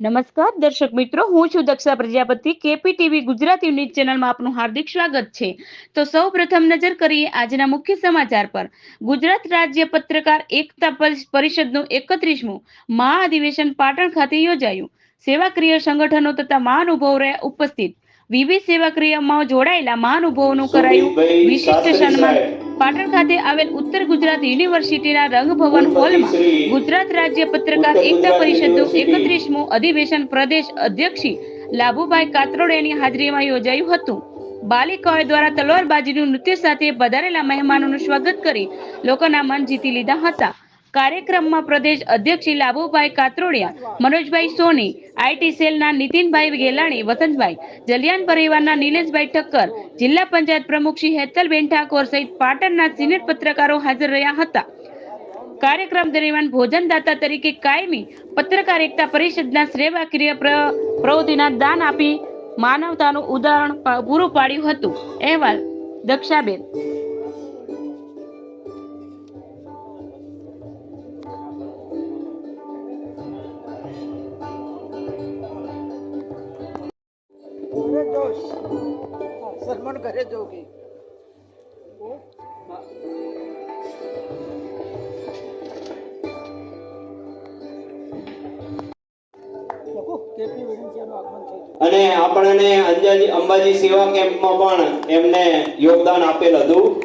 નમસ્કાર દર્શક મિત્રો, હું છું દક્ષા પ્રજાપતિ. કેપીટીવી ગુજરાતી ન્યૂઝ ચેનલમાં આપનું હાર્દિક સ્વાગત છે. તો સૌપ્રથમ નજર કરીએ આજના મુખ્ય સમાચાર પર. ગુજરાત રાજ્ય પત્રકાર એકતા પરિષદનું 31મું મહાઅધિવેશન પાટણ ખાતે યોજાયું. સેવાકીય સંગઠનો તથા મહાનુભાવો રહ્યા ઉપસ્થિત. વિવિધ સેવાકીયમાં જોડાયેલા મહાનુભાવોનું કરાયું વિશિષ્ટ સન્માન. પાટણ ખાતે આવેલ ઉત્તર ગુજરાત યુનિવર્સિટીના રંગભવન હોલમાં ગુજરાત રાજ્ય પત્રકાર એકતા પરિષદનું 31મું અધિવેશન પ્રદેશ અધ્યક્ષ લાભુભાઈ કાત્રોડિયાની હાજરીમાં યોજાયું હતું. બાલિકાઓ દ્વારા તલવારબાજીનું નૃત્ય સાથે પધારેલા મહેમાનોનું સ્વાગત કરી લોકોના મન જીતી લીધા હતા. કાર્યક્રમમાં પ્રદેશ અધ્યક્ષ લાભુભાઈ કાત્રોડિયા, મનોજભાઈ સોની, આઈટી સેલના નીતિનભાઈ ગેલાણી, વસંતભાઈ, જલિયાન પરિવારના નિલેશભાઈ ઠક્કર, જિલ્લા પંચાયત પ્રમુખ શ્રી હેતલબેન ઠાકોર સહિત પાટણના સિનિયર પત્રકારો હાજર રહ્યા હતા. કાર્યક્રમ દરમિયાન ભોજનદાતા તરીકે કાયમી પત્રકાર એકતા પરિષદના સેવાકીય પ્રવૃત્તિના દાન આપી માનવતાનું ઉદાહરણ પૂરું પાડ્યું હતું. અહેવાલ દક્ષાબેન. સન્માન કરે જો કે અને આપણને અંબાજી સેવા કેમ્પમાં પણ એમને યોગદાન આપેલ હતું.